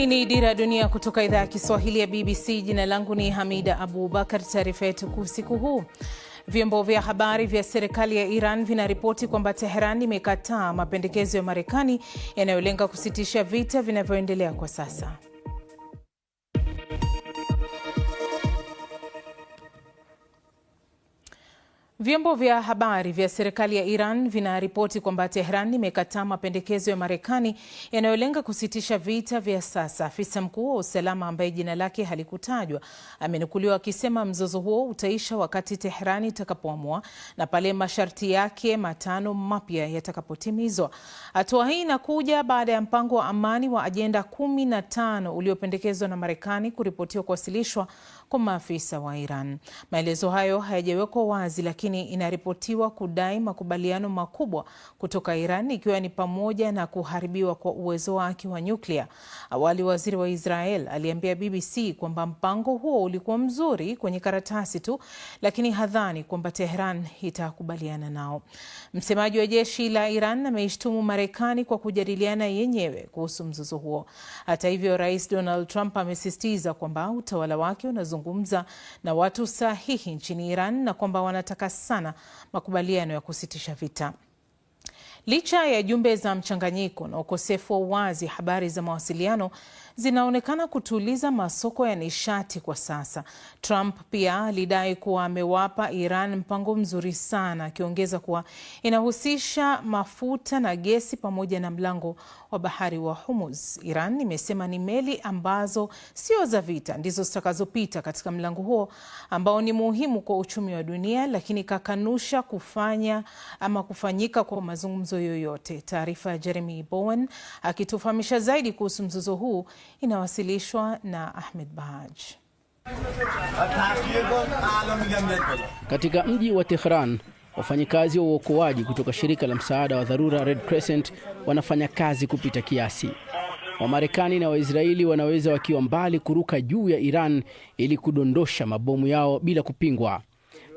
Hii ni Dira ya Dunia kutoka idhaa ya Kiswahili ya BBC. Jina langu ni Hamida Abubakar. Taarifa yetu usiku huu: vyombo vya habari vya serikali ya Iran vinaripoti kwamba Tehran imekataa mapendekezo ya Marekani yanayolenga kusitisha vita vinavyoendelea kwa sasa. Vyombo vya habari vya serikali ya Iran vinaripoti kwamba Tehran imekataa mapendekezo ya Marekani yanayolenga kusitisha vita vya sasa. Afisa mkuu wa usalama ambaye jina lake halikutajwa amenukuliwa akisema mzozo huo utaisha wakati Tehran itakapoamua na pale masharti yake matano mapya yatakapotimizwa. Hatua hii inakuja baada ya mpango wa amani wa ajenda 15 uliopendekezwa na Marekani kuripotiwa kuwasilishwa kwa maafisa wa Iran. Maelezo hayo hayajawekwa wazi, lakini inaripotiwa kudai makubaliano makubwa kutoka Iran, ikiwa ni pamoja na kuharibiwa kwa uwezo wake wa nyuklia. Awali waziri wa Israel aliambia BBC kwamba mpango huo ulikuwa mzuri kwenye karatasi tu, lakini hadhani kwamba Tehran itakubaliana nao. Msemaji wa jeshi la Iran ameishtumu Marekani kwa kujadiliana yenyewe kuhusu mzozo huo. Hata hivyo, Rais Donald Trump amesisitiza kwamba utawala wake unazungumza na watu sahihi nchini Iran na kwamba wanataka sana makubaliano ya kusitisha vita. Licha ya jumbe za mchanganyiko na ukosefu wa uwazi, habari za mawasiliano zinaonekana kutuliza masoko ya nishati kwa sasa. Trump pia alidai kuwa amewapa Iran mpango mzuri sana, akiongeza kuwa inahusisha mafuta na gesi pamoja na mlango wa bahari wa Hormuz. Iran imesema ni meli ambazo sio za vita ndizo zitakazopita katika mlango huo ambao ni muhimu kwa uchumi wa dunia, lakini kakanusha kufanyika kwa mazungumzo yoyote. Taarifa ya Jeremy Bowen akitufahamisha zaidi kuhusu mzozo huu inawasilishwa na Ahmed Bahaj. Katika mji wa Tehran, wafanyikazi wa uokoaji kutoka shirika la msaada wa dharura Red Crescent wanafanya kazi kupita kiasi. Wamarekani na Waisraeli wanaweza wakiwa mbali kuruka juu ya Iran ili kudondosha mabomu yao bila kupingwa.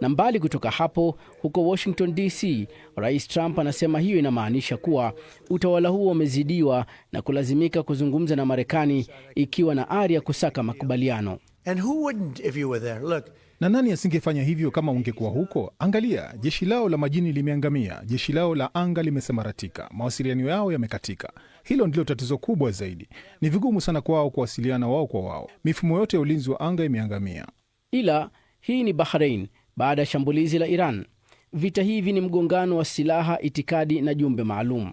Na mbali kutoka hapo, huko Washington DC, Rais Trump anasema hiyo inamaanisha kuwa utawala huo umezidiwa na kulazimika kuzungumza na Marekani ikiwa na ari ya kusaka makubaliano. Na nani asingefanya hivyo kama ungekuwa huko? Angalia, jeshi lao la majini limeangamia, jeshi lao la anga limesambaratika, mawasiliano yao yamekatika. Hilo ndilo tatizo kubwa zaidi. Ni vigumu sana kwao kuwasiliana wao kwa wao. Mifumo yote ya ulinzi wa anga imeangamia. Ila hii ni Bahrain baada ya shambulizi la Iran. Vita hivi ni mgongano wa silaha, itikadi na jumbe maalum.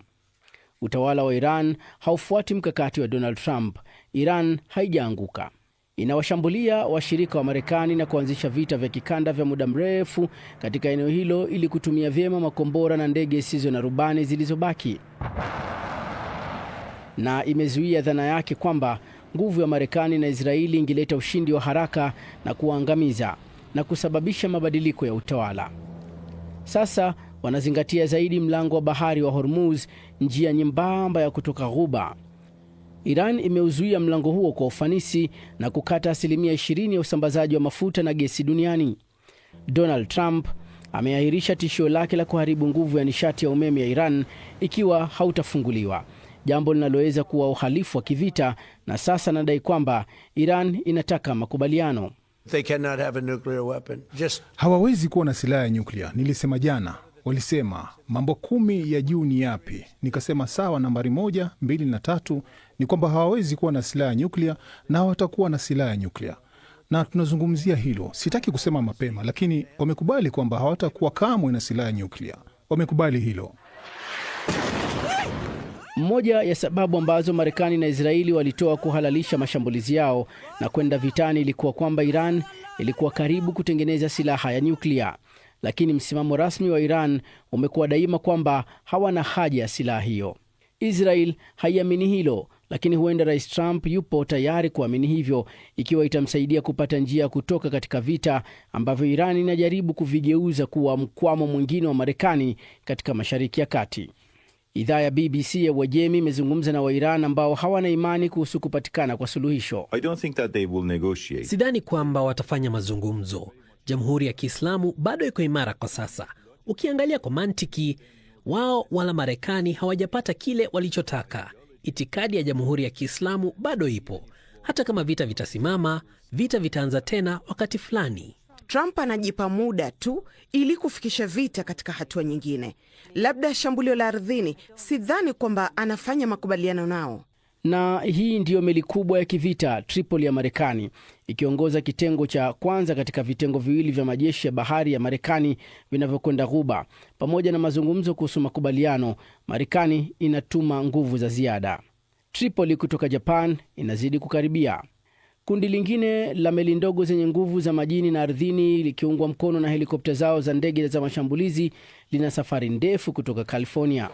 Utawala wa Iran haufuati mkakati wa Donald Trump. Iran haijaanguka. Inawashambulia washirika wa Marekani na kuanzisha vita vya kikanda vya muda mrefu katika eneo hilo ili kutumia vyema makombora na ndege zisizo na rubani zilizobaki. Na imezuia dhana yake kwamba nguvu ya Marekani na Israeli ingeleta ushindi wa haraka na kuangamiza na kusababisha mabadiliko ya utawala. Sasa wanazingatia zaidi mlango wa bahari wa Hormuz, njia nyembamba ya kutoka Ghuba. Iran imeuzuia mlango huo kwa ufanisi na kukata 20% ya usambazaji wa mafuta na gesi duniani. Donald Trump ameahirisha tishio lake la kuharibu nguvu ya nishati ya umeme ya Iran ikiwa hautafunguliwa, jambo linaloweza kuwa uhalifu wa kivita, na sasa anadai kwamba Iran inataka makubaliano. They cannot have a nuclear weapon. Hawawezi kuwa na silaha ya nyuklia. Nilisema jana, walisema mambo 10 ya juu ni yapi? Nikasema sawa, nambari 1, 2 na 3 ni kwamba hawawezi kuwa na silaha ya nyuklia na hawatakuwa na silaha ya nyuklia. Na tunazungumzia hilo. Sitaki kusema mapema, lakini wamekubali kwamba hawatakuwa kamwe na silaha ya nyuklia. Wamekubali hilo. Mmoja ya sababu ambazo Marekani na Israeli walitoa kuhalalisha mashambulizi yao na kwenda vitani ilikuwa kwamba Iran ilikuwa karibu kutengeneza silaha ya nyuklia. Lakini msimamo rasmi wa Iran umekuwa daima kwamba hawana haja ya silaha hiyo. Israel haiamini hilo, lakini huenda Rais Trump yupo tayari kuamini hivyo ikiwa itamsaidia kupata njia kutoka katika vita ambavyo Iran inajaribu kuvigeuza kuwa mkwamo mwingine wa Marekani katika Mashariki ya Kati. Idhaa ya BBC ya Uajemi imezungumza na Wairan ambao hawana imani kuhusu kupatikana kwa suluhisho. Sidhani kwamba watafanya mazungumzo. Jamhuri ya Kiislamu bado iko imara kwa sasa. Ukiangalia kwa mantiki, wao wala Marekani hawajapata kile walichotaka. itikadi ya Jamhuri ya Kiislamu bado ipo. Hata kama vita vitasimama, vita vitaanza tena wakati fulani. Trump anajipa muda tu ili kufikisha vita katika hatua nyingine. Labda shambulio la ardhini, sidhani kwamba anafanya makubaliano nao. Na hii ndiyo meli kubwa ya kivita Tripoli ya Marekani, ikiongoza kitengo cha kwanza katika vitengo viwili vya majeshi ya bahari ya Marekani vinavyokwenda Ghuba. Pamoja na mazungumzo kuhusu makubaliano, Marekani inatuma nguvu za ziada. Tripoli kutoka Japan inazidi kukaribia. Kundi lingine la meli ndogo zenye nguvu za majini na ardhini, likiungwa mkono na helikopta zao za ndege za mashambulizi, lina safari ndefu kutoka California.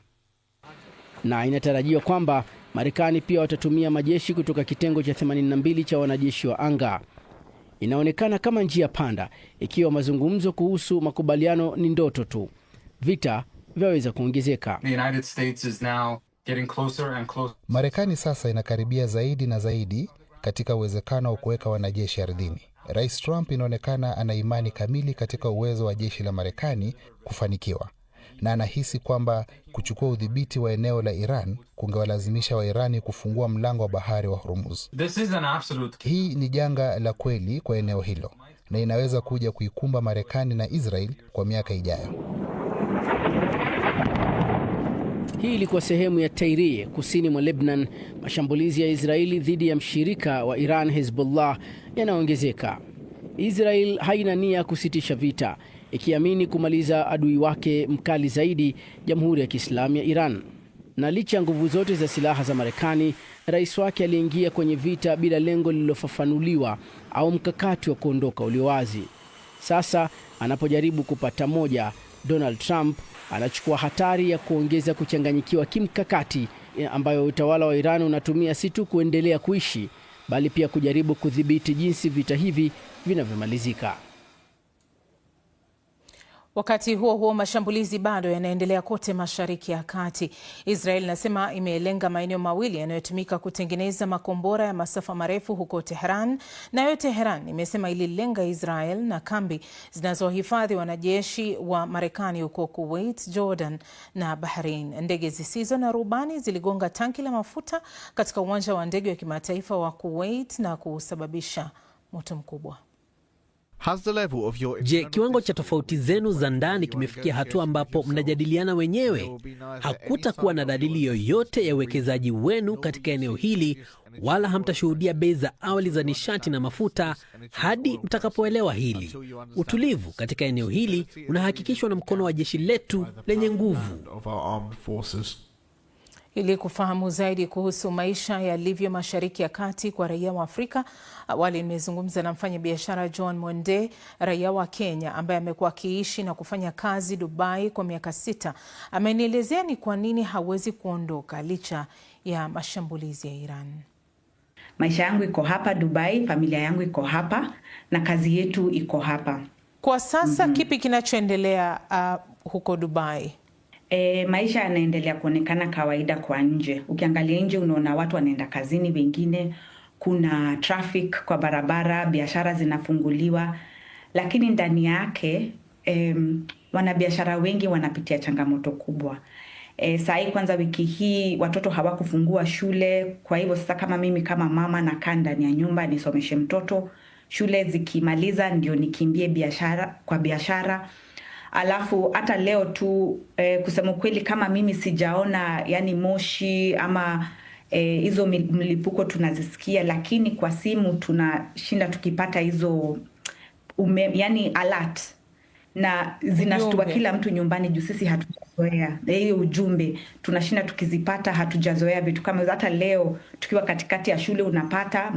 Na inatarajiwa kwamba Marekani pia watatumia majeshi kutoka kitengo cha 82 cha wanajeshi wa anga. Inaonekana kama njia panda, ikiwa mazungumzo kuhusu makubaliano ni ndoto tu. Vita vyaweza kuongezeka. Marekani sasa inakaribia zaidi na zaidi katika uwezekano wa kuweka wanajeshi ardhini. Rais Trump inaonekana ana imani kamili katika uwezo wa jeshi la Marekani kufanikiwa, na anahisi kwamba kuchukua udhibiti wa eneo la Iran kungewalazimisha wa Irani kufungua mlango wa bahari wa Hormuz. Hii ni janga la kweli kwa eneo hilo, na inaweza kuja kuikumba Marekani na Israel kwa miaka ijayo. Hii ilikuwa sehemu ya Tairie, kusini mwa Lebanon. Mashambulizi ya Israeli dhidi ya mshirika wa Iran, Hezbollah, yanaongezeka. Israel haina nia kusitisha vita, ikiamini kumaliza adui wake mkali zaidi, Jamhuri ya Kiislamu ya Iran. Na licha ya nguvu zote za silaha za Marekani, rais wake aliingia kwenye vita bila lengo lililofafanuliwa au mkakati wa kuondoka ulio wazi. Sasa anapojaribu kupata moja, Donald Trump anachukua hatari ya kuongeza kuchanganyikiwa kimkakati, ambayo utawala wa Iran unatumia si tu kuendelea kuishi, bali pia kujaribu kudhibiti jinsi vita hivi vinavyomalizika. Wakati huo huo, mashambulizi bado yanaendelea kote Mashariki ya Kati. Israel inasema imelenga maeneo mawili yanayotumika kutengeneza makombora ya masafa marefu huko Tehran. Nayo Tehran imesema ililenga Israel na kambi zinazohifadhi wanajeshi wa Marekani huko Kuwait, Jordan na Bahrain. Ndege zisizo na rubani ziligonga tanki la mafuta katika uwanja wa ndege wa kimataifa wa Kuwait na kusababisha moto mkubwa. Je, kiwango cha tofauti zenu za ndani kimefikia hatua ambapo mnajadiliana wenyewe? Hakutakuwa na dalili yoyote ya uwekezaji wenu katika eneo hili, wala hamtashuhudia bei za awali za nishati na mafuta hadi mtakapoelewa hili. Utulivu katika eneo hili unahakikishwa na mkono wa jeshi letu lenye nguvu. Ili kufahamu zaidi kuhusu maisha yalivyo Mashariki ya Kati kwa raia wa Afrika, awali nimezungumza na mfanyabiashara John Mwende, raia wa Kenya ambaye amekuwa akiishi na kufanya kazi Dubai kwa miaka 6. Amenielezea ni kwa nini hawezi kuondoka licha ya mashambulizi ya Iran. Maisha yangu iko hapa Dubai, familia yangu iko hapa na kazi yetu iko hapa. Kwa sasa kipi kinachoendelea huko Dubai? Maisha yanaendelea kuonekana kawaida kwa nje. Ukiangalia nje unaona watu wanaenda kazini, wengine kuna traffic kwa barabara, biashara zinafunguliwa. Lakini ndani yake wanabiashara wengi wanapitia changamoto kubwa. Saa kwanza wiki hii watoto hawakufungua shule, kwa hivyo sasa kama mimi kama mama nakaa ndani ya nyumba nisomeshe mtoto, shule zikimaliza ndio nikimbie biashara. Alafu hata leo tu kusema kweli kama mimi sijaona yani moshi ama hizo mlipuko tunazisikia, lakini kwa simu tunashinda tukipata hizo yani alert na zinashtua kila mtu nyumbani juu sisi hatujazoea hiyo ujumbe, tunashinda tukizipata, hatujazoea vitu kama hata leo tukiwa katikati ya shule unapata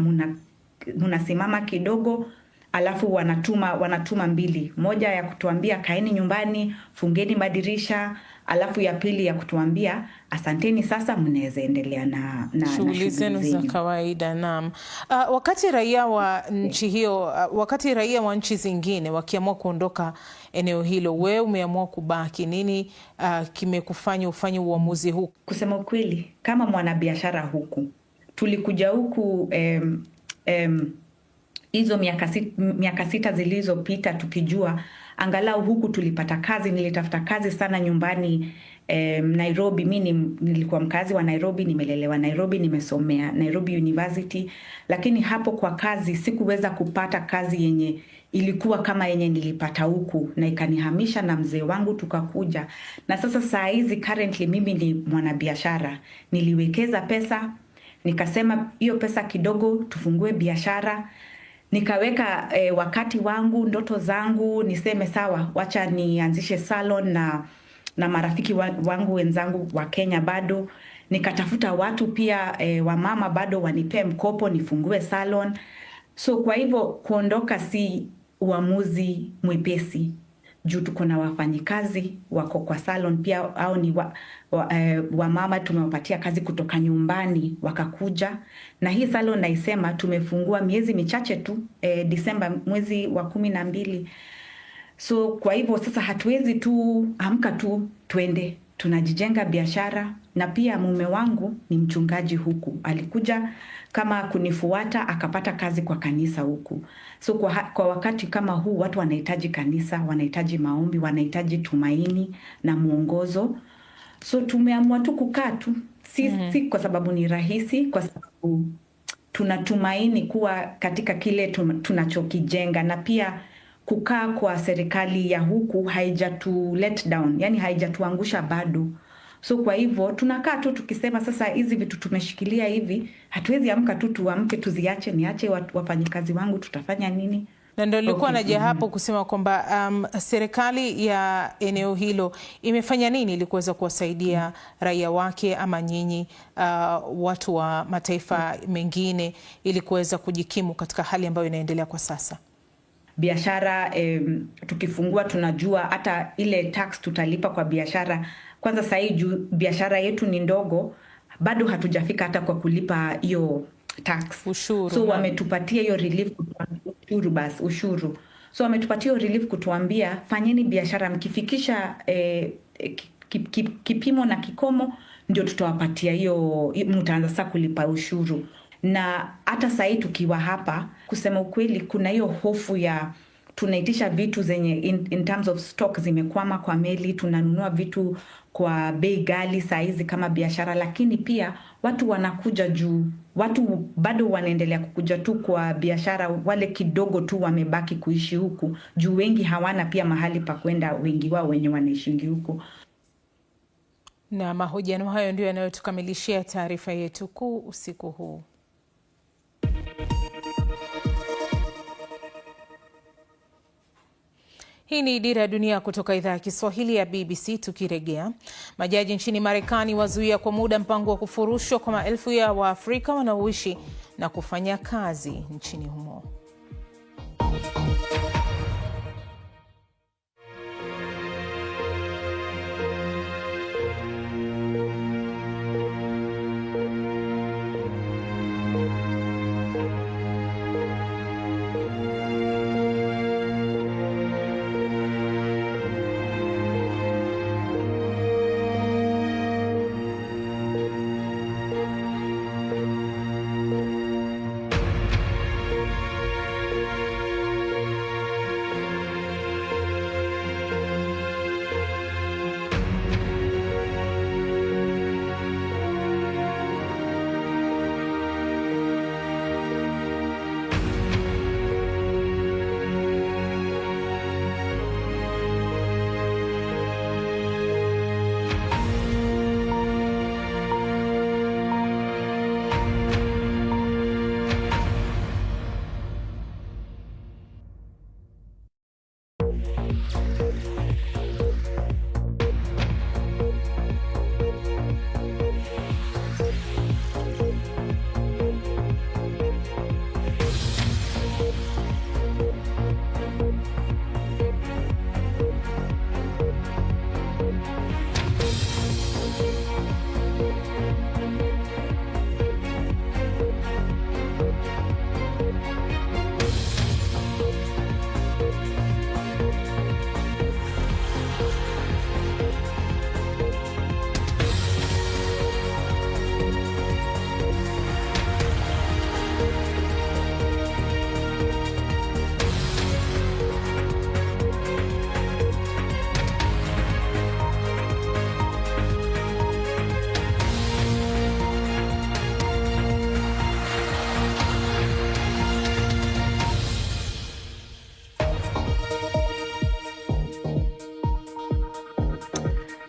munasimama kidogo, alafu wanatuma mbili. Moja ya kutuambia kaeni nyumbani, fungeni madirisha, alafu ya pili ya kutuambia asanteni, sasa mnaweza endelea na shughuli zenu za kawaida. Naam. Wakati raia wa nchi hiyo, wakati raia wa nchi zingine wakiamua kuondoka eneo hilo, wewe umeamua kubaki. Nini kimekufanya ufanye uamuzi huu? Kusema kweli, kama mwanabiashara huku tulikuja huku hizo miaka sita zilizopita, tukijua angalau huku tulipata kazi. Nilitafuta kazi sana nyumbani Nairobi. Mimi nilikuwa mkazi wa Nairobi, nimelelewa Nairobi, nimesomea Nairobi University, lakini hapo kwa kazi sikuweza kupata kazi yenye ilikuwa kama yenye nilipata huku, na ikanihamisha na mzee wangu tukakuja. Na sasa saa hizi currently mimi ni mwanabiashara. Niliwekeza pesa, nikasema hiyo pesa kidogo tufungue biashara. Nikaweka wakati wangu, ndoto zangu, niseme sawa, wacha nianzishe salon na marafiki wangu wenzangu wa Kenya bado. Nikatafuta watu pia wa mama bado wanipee mkopo nifungue salon. So kwa hivyo kuondoka si uamuzi mwepesi. Juu tuko na wafanyikazi wako kwa salon pia, au ni wa mama tumewapatia kazi kutoka nyumbani wakakuja. Na hii salon naisema tumefungua miezi michache tu, Disemba mwezi wa 12. So kwa hivyo sasa hatuwezi tu amka tu twende, tunajijenga biashara. Na pia mume wangu ni mchungaji huku, alikuja kama kunifuata akapata kazi kwa kanisa huku. So kwa wakati kama huu watu wanahitaji kanisa, wanahitaji maombi, wanahitaji tumaini na mwongozo. So tumeamua tu kukaa tu, si kwa sababu ni rahisi, kwa sababu tunatumaini kuwa katika kile tunachokijenga. Na pia kukaa kwa serikali ya huku haijatu let down, yani haijatuangusha bado. So kwa hivyo tunakaa tu tukisema sasa hizi vitu tumeshikilia hivi, hatuwezi amka tu tuamke tuziache, niache wafanyikazi wangu, tutafanya nini? Na ndio nilikuwa naja hapo kusema kwamba serikali ya eneo hilo imefanya nini ili kuweza kuwasaidia raia wake ama nyinyi watu wa mataifa mengine ili kuweza kujikimu katika hali ambayo inaendelea kwa sasa? Biashara tukifungua tunajua hata ile tax tutalipa kwa biashara. Kwanza sasa hii biashara yetu ni ndogo, bado hatujafika hata kwa kulipa hiyo tax. Ushuru. So wametupatia hiyo relief, ushuru. So wametupatia hiyo relief kutuambia fanyeni biashara, mkifikisha kipimo na kikomo ndio tutawapatia hiyo, mtaanza sasa kulipa ushuru. Na hata sasa hii tukiwa hapa, kusema ukweli, kuna hiyo hofu ya tunaitisha vitu zenye in terms of stock zimekwama kwa meli, tunanunua vitu kwa bei ghali saa hizi kama biashara. Lakini pia watu wanakuja juu, watu bado wanaendelea kukuja tu kwa biashara, wale kidogo tu wamebaki kuishi huku juu wengi hawana pia mahali pa kwenda, wengi wao wenye wanaishi huku. Na mahojiano hayo ndio yanayotukamilishia taarifa yetu kuu usiku huu. Hii ni Dira ya Dunia kutoka idhaa ya Kiswahili ya BBC. Tukirejea, majaji nchini Marekani wazuia kwa muda mpango wa kufurushwa kwa maelfu ya Waafrika wanaoishi na kufanya kazi nchini humo.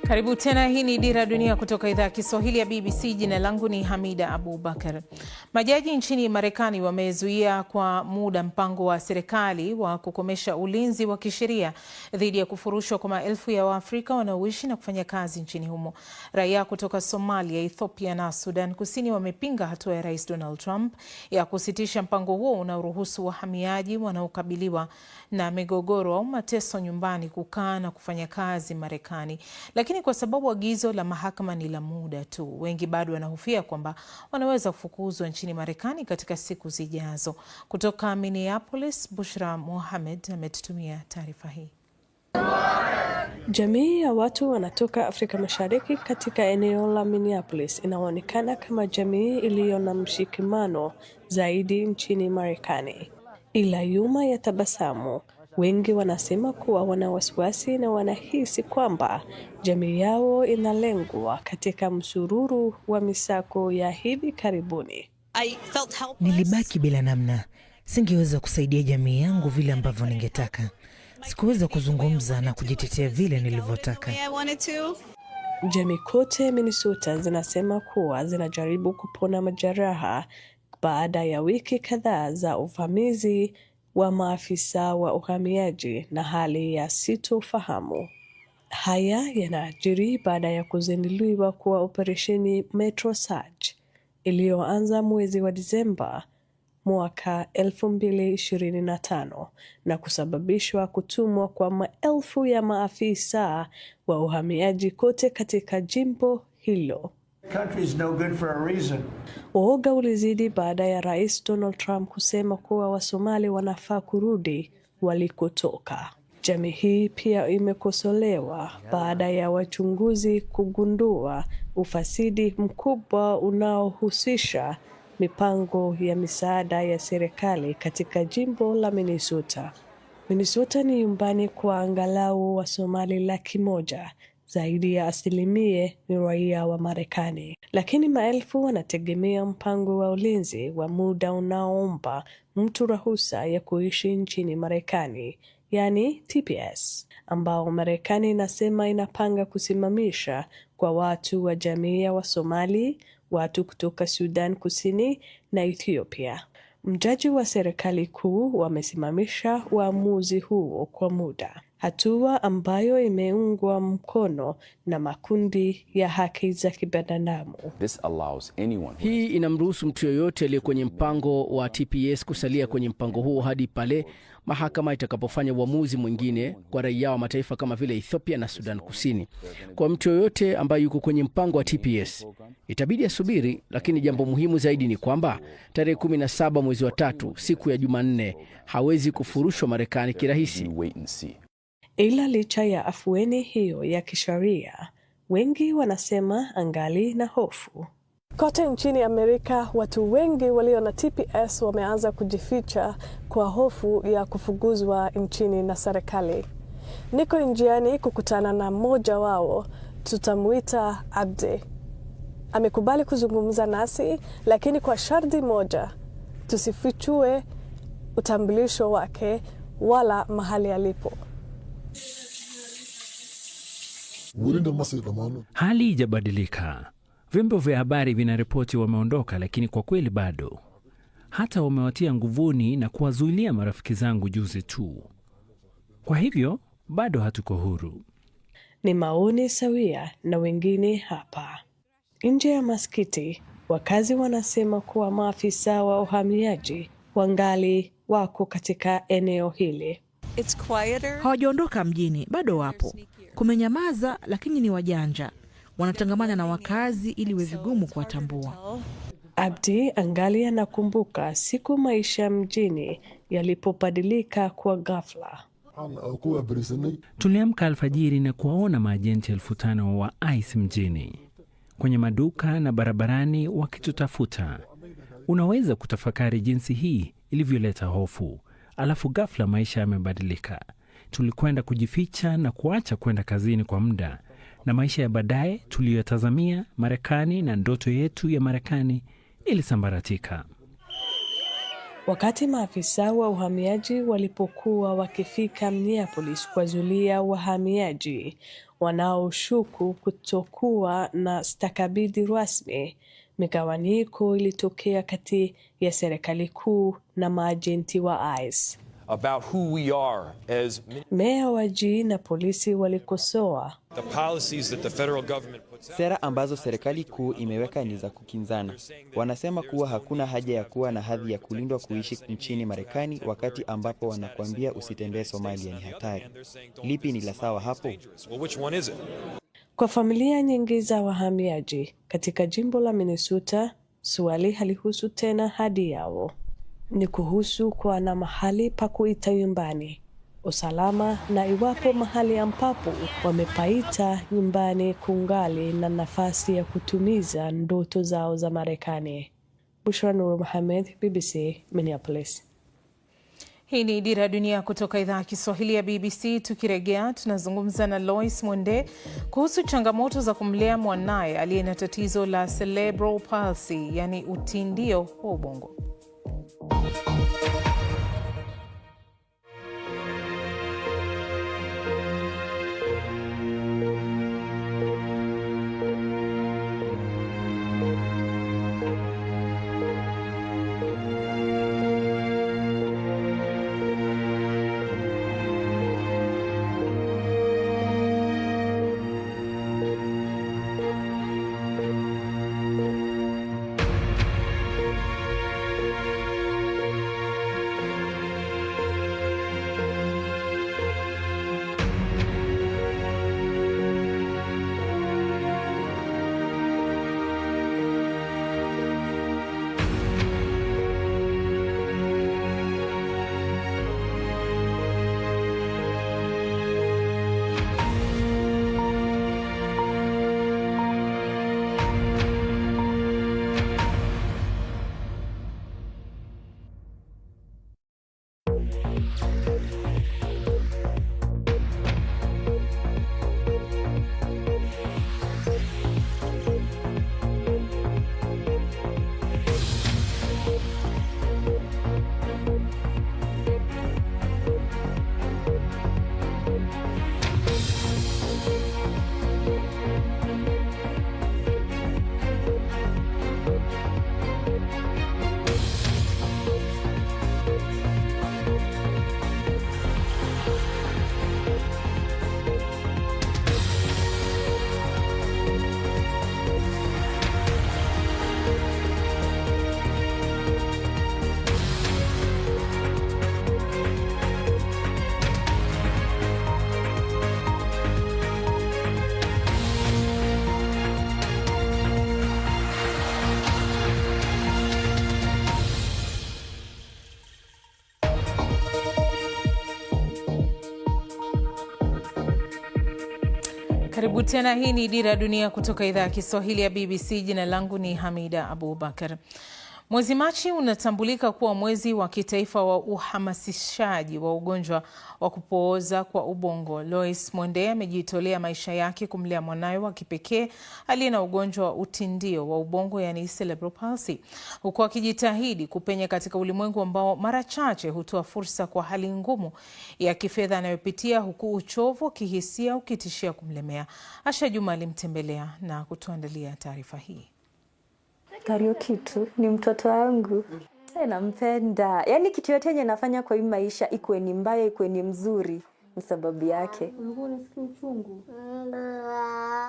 Karibu tena, hii ni Dira Dunia kutoka idhaa ya Kiswahili ya BBC. Jina langu ni Hamida Abubakar. Majaji nchini Marekani wamezuia kwa muda mpango wa serikali wa kukomesha ulinzi wa kisheria dhidi ya kufurushwa kwa maelfu ya Waafrika wanaoishi na kufanya kazi nchini humo. Raia kutoka Somalia, Ethiopia na Sudan Kusini wamepinga hatua ya Rais Donald Trump ya kusitisha mpango huo unaoruhusu wahamiaji wanaokabiliwa na migogoro au mateso nyumbani kukaa na kufanya kazi Marekani. Lakini kwa sababu agizo la mahakama ni la muda tu, wengi bado wanahofia kwamba wanaweza kufukuzwa nchini Marekani katika siku zijazo. Kutoka Minneapolis, Bushra Mohamed ametutumia taarifa hii. Jamii ya watu wanatoka Afrika Mashariki katika eneo la Minneapolis inaonekana kama jamii iliyo na mshikamano zaidi nchini Marekani. Ila nyuma ya tabasamu, wengi wanasema kuwa wana wasiwasi na wanahisi kwamba jamii yao inalengwa katika msururu wa misako ya hivi karibuni. Nilibaki bila namna. Singeweza kusaidia jamii yangu vile ambavyo ningetaka. Sikuweza kuzungumza na kujitetea vile nilivyotaka. Jamii kote Minnesota zinasema kuwa zinajaribu kupona majeraha baada ya wiki kadhaa za uvamizi wa maafisa wa uhamiaji na hali ya sitofahamu. Haya yanajiri baada ya kuzinduliwa kwa operesheni Metro Surge iliyoanza mwezi wa Disemba mwaka 2025 na kusababishwa kutumwa kwa maelfu ya maafisa wa uhamiaji kote katika jimbo hilo. Uoga ulizidi baada ya Rais Donald Trump kusema kuwa Wasomali wanafaa kurudi walikotoka. Jamii hii pia imekosolewa baada ya wachunguzi kugundua ufisadi mkubwa unaohusisha mipango ya misaada ya serikali katika jimbo la Minnesota. Minnesota ni nyumbani kwa angalau Wasomali 100,000. Zaidi ya asilimia ni raia wa Marekani. Lakini maelfu wanategemea mpango wa ulinzi wa muda unaoomba mtu ruhusa ya kuishi nchini Marekani, yani TPS, ambao Marekani inasema inapanga kusimamisha kwa watu wa jamii ya Wasomali, watu kutoka Sudan Kusini na Ethiopia. Mjaji wa serikali kuu wamesimamisha uamuzi huo kwa muda, hatua ambayo imeungwa mkono na makundi ya haki za kibinadamu. Hii inamruhusu mtu yoyote aliye kwenye mpango wa TPS kusalia kwenye mpango huo hadi pale mahakama itakapofanya uamuzi mwingine kwa raia wa mataifa kama vile Ethiopia na Sudan Kusini. Kwa mtu yoyote ambaye yuko kwenye mpango wa TPS, itabidi asubiri, lakini jambo muhimu zaidi ni kwamba tarehe 17 mwezi wa 3, siku ya Jumanne, hawezi kufurushwa Marekani kirahisi. Ila licha ya afueni hiyo ya kisheria, wengi wanasema angali na hofu. Kote nchini Amerika, watu wengi walio na TPS wameanza kujificha kwa hofu ya kufukuzwa nchini na serikali. Niko njiani kukutana na mmoja wao, tutamuita Abdi. Amekubali kuzungumza nasi, lakini kwa sharti moja: tusifichue utambulisho wake wala mahali alipo. Hali haijabadilika. Vyombo vya habari vinaripoti wameondoka, lakini kwa kweli bado. Hata wamewatia nguvuni na kuwazuilia marafiki zangu juzi tu. Kwa hivyo bado hatuko huru. Ni maoni sawia na wengine hapa. Nje ya maskiti, wakazi wanasema kuwa maafisa wa uhamiaji wangali wako katika eneo hili. Hawajaondoka mjini, bado wapo. Kumenyamaza, lakini ni wajanja. Wanatangamana na wakazi ili iwe vigumu kuwatambua. Abdi angali anakumbuka siku maisha mjini yalipobadilika kwa ghafla. Tuliamka alfajiri na kuwaona maajenti 5,000 wa ICE mjini, kwenye maduka na barabarani wakitutafuta. Unaweza kutafakari jinsi hii ilivyoleta hofu. Alafu ghafla maisha yamebadilika. Tulikwenda kujificha na kuacha kwenda kazini kwa muda, na maisha ya baadaye tuliyotazamia Marekani na ndoto yetu ya Marekani ilisambaratika. Wakati maafisa wa uhamiaji walipokuwa wakifika Minneapolis kuwazuilia wahamiaji wanaoshuku kutokuwa na stakabadhi rasmi, migawanyiko ilitokea kati ya serikali kuu na maajenti wa ICE. About who we are as Meya wa jiji na polisi walikosoa the policies that the federal government puts out. Sera ambazo serikali kuu imeweka ni za kukinzana. Wanasema kuwa hakuna haja ya kuwa na hadhi ya kulindwa kuishi nchini Marekani, wakati ambapo wanakuambia usitembee Somalia ni hatari. Lipi ni la sawa hapo? Well, which one is it? Kwa familia nyingi za wahamiaji katika jimbo la Minnesota, swali halihusu tena hadi yao. Ni kuhusu kuwa na mahali pa kuita nyumbani, usalama, na iwapo mahali ambapo wamepaita nyumbani kungali na nafasi ya kutumiza ndoto zao za Marekani. Bushra Nur Mohamed, BBC, Minneapolis. Hii ni Dira ya Dunia kutoka idhaa ya Kiswahili ya BBC. Tukirejea tunazungumza na Lois Mwende kuhusu changamoto za kumlea mwanaye aliye na tatizo la cerebral palsy, yani utindio wa ubongo. Karibu tena, hii ni Dira ya Dunia kutoka idhaa ya Kiswahili ya BBC. Jina langu ni Hamida Abubakar. Mwezi Machi unatambulika kuwa mwezi wa kitaifa wa uhamasishaji wa ugonjwa wa kupooza kwa ubongo. Lois Mwende amejitolea maisha yake kumlea mwanawe wa kipekee aliye na ugonjwa wa utindio wa ubongo, yani cerebral palsy, huku akijitahidi kupenya katika ulimwengu ambao mara chache hutoa fursa kwa hali ngumu ya kifedha anayopitia, huku uchovu wa kihisia ukitishia kumlemea. Asha Juma alimtembelea na kutuandalia taarifa hii. Kitu ni mtoto wangu. Nampenda. Yaani kitu yote yenye nafanya kwa hii maisha, ikuwe ni mbaya ikuwe ni mzuri, ni sababu yake. Unasikia uchungu?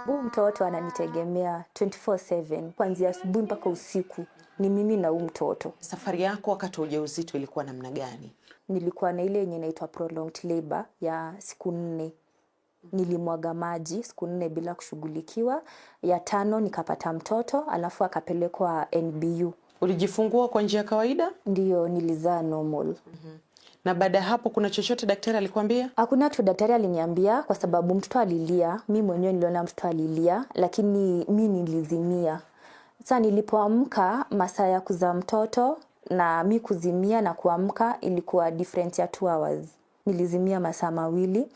Huyu mtoto ananitegemea 24/7 kuanzia asubuhi mpaka usiku. Ni mimi na huyu mtoto. Safari yako wakati wa ujauzito ilikuwa namna gani? Nilikuwa na ile yenye inaitwa prolonged labor ya siku 4. Nilimwaga maji siku 4 bila kushughulikiwa. Ya 5 nikapata mtoto, alafu akapelekwa NBU. Ulijifungua kwa njia ya kawaida? Ndiyo, nilizaa normal. Na baada ya hapo kuna chochote daktari alikwambia? Hakuna tu daktari aliniambia, kwa sababu mtoto alilia. Mimi mwenyewe niliona mtoto alilia, lakini mimi nilizimia. Sasa nilipoamka masaa ya kuzaa mtoto na mimi kuzimia na kuamka ilikuwa different ya 2 hours. Nilizimia masaa 2.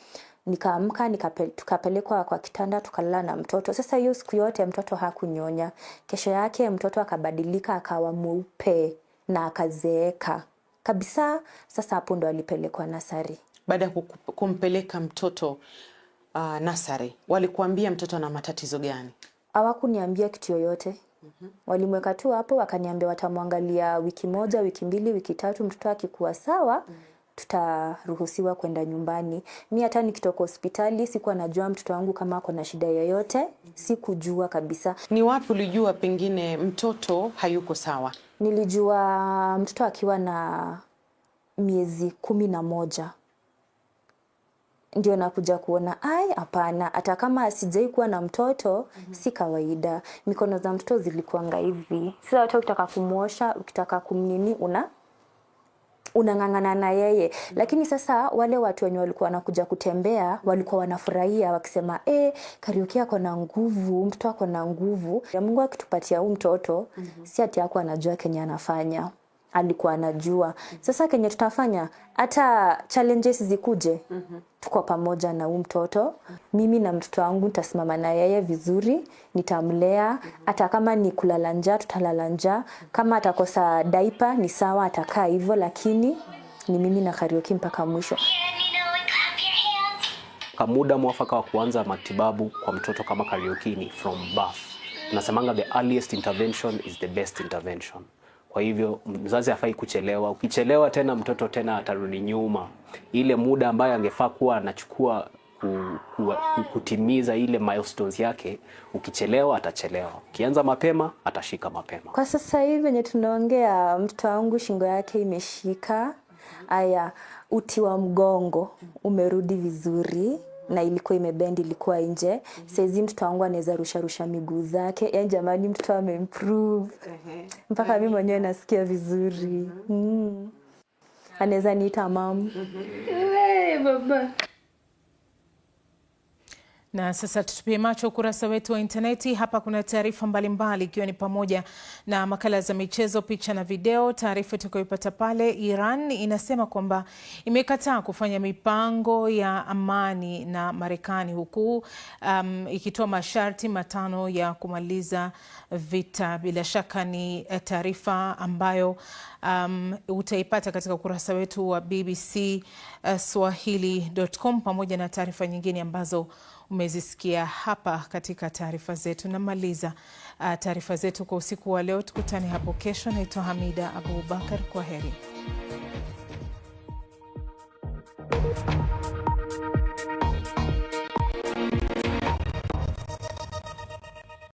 Nikaamka, tukapelekwa kwa kitanda, tukalala na mtoto. Sasa hiyo siku yote mtoto hakunyonya. Kesho yake mtoto akabadilika, akawa mweupe na akazeeka. kabisa. Sasa hapo ndo alipelekwa nasari. Baada ya kumpeleka mtoto nasari, walikuambia mtoto na matatizo gani? Hawakuniambia kitu yoyote. Walimweka tu hapo, wakaniambia watamwangalia wiki moja, wiki mbili, wiki tatu, mtoto akikuwa sawa tutaruhusiwa kwenda nyumbani. Mimi hata nikitoka hospitali sikuwa najua mtoto wangu kama ako na shida yoyote, sikujua kabisa. Ni wapi ulijua pengine mtoto hayuko sawa? Nilijua mtoto akiwa na miezi 11. Ndio nakuja kuona hapana, hata kama sijai kuwa na mtoto si kawaida. Mikono za mtoto zilikuanga hivi. Sasa hata ukitaka kumuosha, ukitaka kumnini unang'ang'ana na yeye. Lakini sasa wale watu wenye walikuwa wanakuja kutembea walikuwa wanafurahia wakisema Kariuki ako na nguvu, mtoto ako na nguvu. Ya Mungu akitupatia huyu mtoto si ati yako anajua kenye anafanya. Alikuwa anajua. Sasa kenye tutafanya hata challenges zikuje tuko pamoja na huyu mtoto. Mimi na mtoto wangu nitasimama na yeye vizuri, nitamlea. Hata kama ni kulala njaa tutalala njaa, kama atakosa diaper ni sawa, atakaa hivyo, lakini ni mimi na Kariuki mpaka mwisho. Muda mwafaka wa kuanza matibabu kwa mtoto kama Kariuki ni from birth. Nasemanga the earliest intervention is the best intervention. Kwa hivyo mzazi hafai kuchelewa. Ukichelewa tena mtoto tena atarudi nyuma. Ile muda ambayo angefaa kuwa anachukua kutimiza ile milestones yake, ukichelewa atachelewa. Ukianza mapema atashika mapema. Kwa sasa hivi wenye tunaongea mtoto wangu shingo yake imeshika. Uti wa mgongo umerudi vizuri na ilikuwa imebendi, ilikuwa nje. Saizi mtoto wangu anaweza rusha miguu zake. Yaani jamani, mtoto ameimprove. Mpaka mimi mwenyewe nasikia vizuri. Anaweza niita mama. Baba. Na sasa tutupie macho ukurasa wetu wa interneti. Hapa kuna taarifa mbalimbali ikiwa ni pamoja na makala za michezo, picha na video. Taarifa tutakayopata pale, Iran inasema kwamba imekataa kufanya mipango ya amani na Marekani, huku ikitoa masharti 5 ya kumaliza vita. Bila shaka ni taarifa ambayo utaipata katika ukurasa wetu wa BBC Swahili.com pamoja na taarifa nyingine ambazo umezisikia hapa katika taarifa zetu. Namaliza taarifa zetu kwa usiku wa leo. Tukutane hapo kesho. Naitwa Hamida Abubakar. Kwa heri.